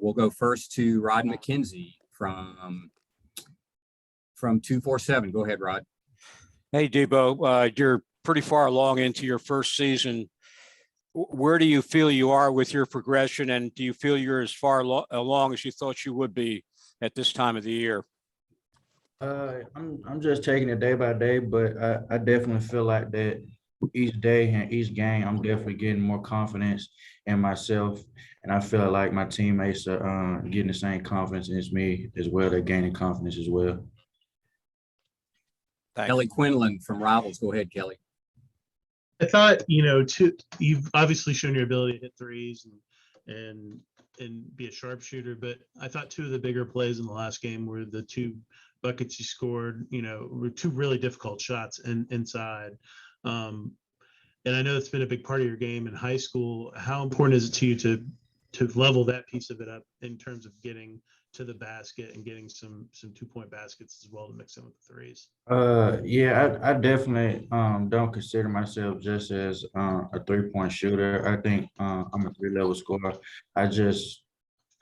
We'll go first to Rod McKenzie from 247. Go ahead, Rod. Hey, Deebo, you're pretty far along into your first season. Where do you feel you are with your progression, and do you feel you're as far along as you thought you would be at this time of the year? I'm just taking it day by day, but I definitely feel like that each day and each game, I'm definitely getting more confidence in myself, and I feel like my teammates are getting the same confidence as me as well. They're gaining confidence as well. Thanks. Kelly Quinlan from Rivals. Go ahead, Kelly. I thought, you've obviously shown your ability to hit threes and be a sharpshooter, but I thought two of the bigger plays in the last game were the two buckets you scored, were two really difficult shots inside. And I know it's been a big part of your game in high school. How important is it to you to level that piece of it up in terms of getting to the basket and getting some 2-point baskets as well to mix in with the threes? Yeah, I definitely don't consider myself just as a 3-point shooter. I think I'm a 3-level scorer. I just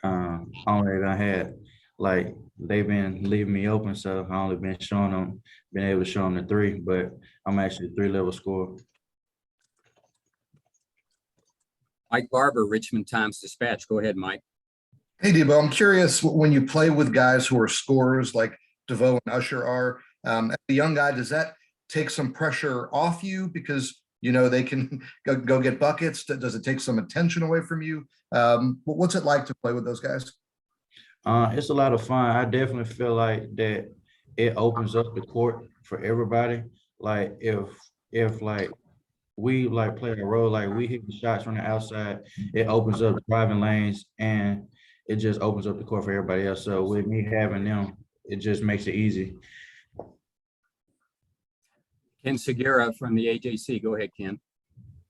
only done had they've been leaving me open, so I only been able to show them the 3, but I'm actually a 3-level scorer. Mike Barber, Richmond Times-Dispatch. Go ahead, Mike. Hey, Deebo, I'm curious, when you play with guys who are scorers like DeVoe and Usher are, as a young guy, does that take some pressure off you because, they can go get buckets? Does it take some attention away from you? What's it like to play with those guys? It's a lot of fun. I definitely feel like that it opens up the court for everybody. Like if we play a role, we hit the shots from the outside, it opens up driving lanes and it just opens up the court for everybody else. So with me having them, it just makes it easy. Ken Segura from the AJC. Go ahead, Ken.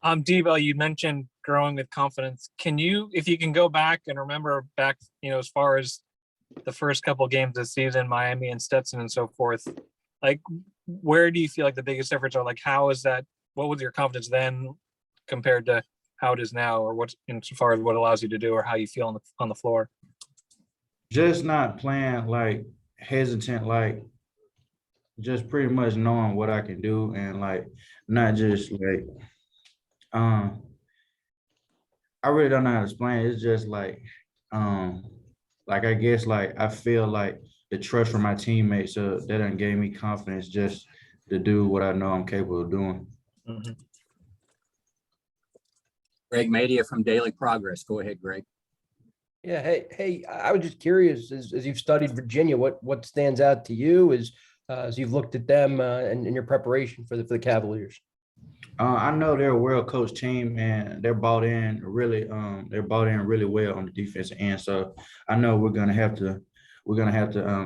Deebo, you mentioned growing with confidence. If you can go back and remember back, as far as the first couple of games this season, Miami and Stetson and so forth, where do you feel like the biggest difference are? What was your confidence then compared to how it is now, or what's as far as what allows you to do or how you feel on the floor? Just not playing hesitant, just pretty much knowing what I can do and not just I really don't know how to explain it. It's just I guess I feel like the trust from my teammates, so that done gave me confidence just to do what I know I'm capable of doing. Mm-hmm. Greg Madia from Daily Progress. Go ahead, Greg. Yeah. Hey, I was just curious, as you've studied Virginia, what stands out to you as you've looked at them and in your preparation for the Cavaliers? I know they're a well-coached team and they're bought in really well on the defensive end. So I know we're gonna have to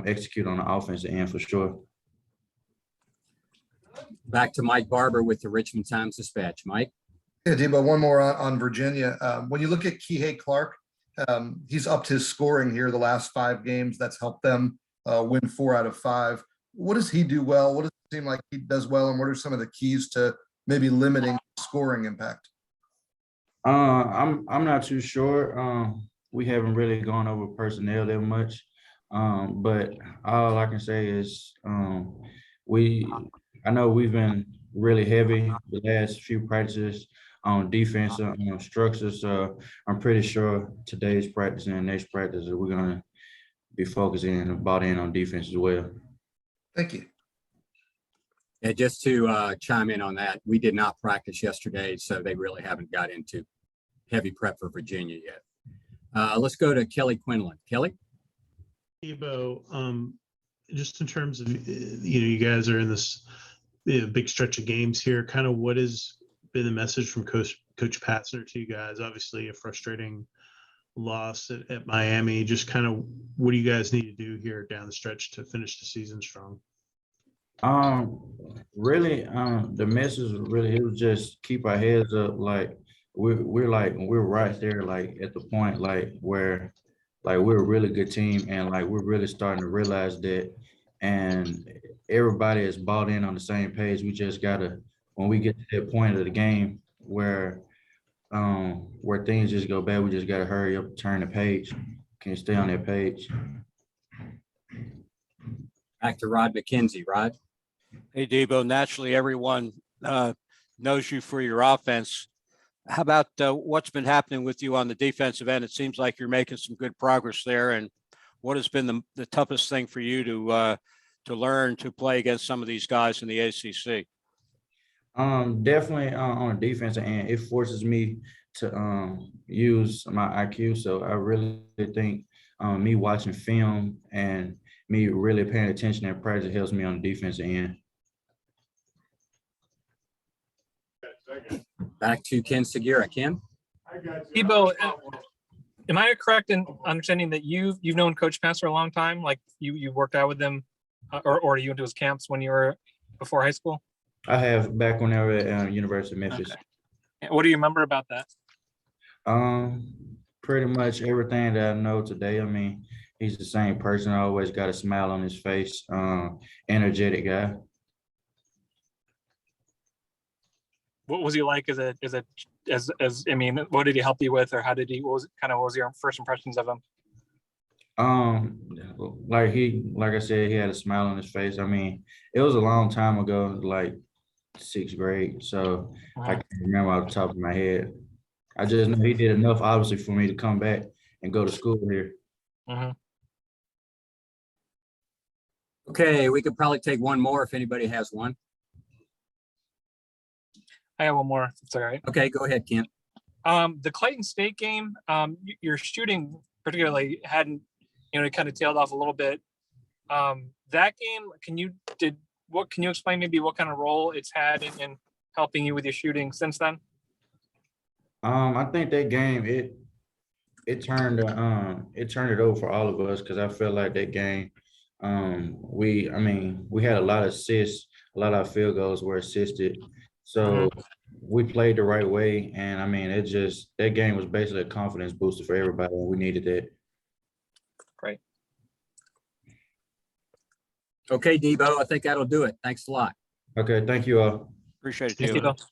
execute on the offensive end for sure. Back to Mike Barber with the Richmond Times-Dispatch. Mike. Yeah, Deebo, one more on Virginia. When you look at Kihei Clark, he's upped his scoring here the last 5 games. That's helped them win 4 out of 5. What does he do well? What does it seem like he does well? And what are some of the keys to maybe limiting scoring impact? I'm not too sure. We haven't really gone over personnel that much. But all I can say is I know we've been really heavy the last few practices on defense structure. So I'm pretty sure today's practice and next practice we're gonna be focusing and bought in on defense as well. Thank you. Yeah, just to chime in on that, we did not practice yesterday, so they really haven't got into heavy prep for Virginia yet. Let's go to Kelly Quinlan. Kelly? Deebo, just in terms of, you guys are in this big stretch of games here, kind of what has been the message from Coach Patzner to you guys? Obviously a frustrating loss at Miami. Just kind of what do you guys need to do here down the stretch to finish the season strong? Really, the message really, it was just keep our heads up. We're right there, at the point, where we're a really good team and we're really starting to realize that, and everybody is bought in on the same page. We just gotta, when we get to that point of the game where things just go bad, we just gotta hurry up and turn the page. can stay on that page. Back to Rod McKenzie. Rod? Hey, Deebo, naturally, everyone knows you for your offense. How about what's been happening with you on the defensive end? It seems like you're making some good progress there. And what has been the toughest thing for you to learn to play against some of these guys in the ACC? Definitely on the defensive end, it forces me to use my IQ. So I really think me watching film and me really paying attention in practice helps me on the defensive end. Back to Ken Segura. Ken? Deebo, am I correct in understanding that you've known Coach Pence for a long time? Like you worked out with him, or you went to his camps when you were before high school? I have back when I was at University of Memphis. Okay. What do you remember about that? Pretty much everything that I know today. I mean, he's the same person. Always got a smile on his face. Energetic guy. What was he like as I mean, what did he help you with, or how did he? What was your first impressions of him? Like I said, he had a smile on his face. I mean, it was a long time ago, like 6th grade. So I can't remember off the top of my head. I just know he did enough, obviously, for me to come back and go to school here. Okay, we could probably take one more if anybody has one. I have one more, if it's all right. Okay, go ahead, Kent. The Clayton State game, your shooting particularly hadn't, it kind of tailed off a little bit. That game, can you explain maybe what kind of role it's had in helping you with your shooting since then? I think that game it turned it over for all of us, because I feel like that game we had a lot of assists, a lot of field goals were assisted. So we played the right way, and I mean that game was basically a confidence booster for everybody, and we needed that. Great. Okay, Deebo, I think that'll do it. Thanks a lot. Okay, thank you all. Appreciate it, Thanks, Deebo. Deebo.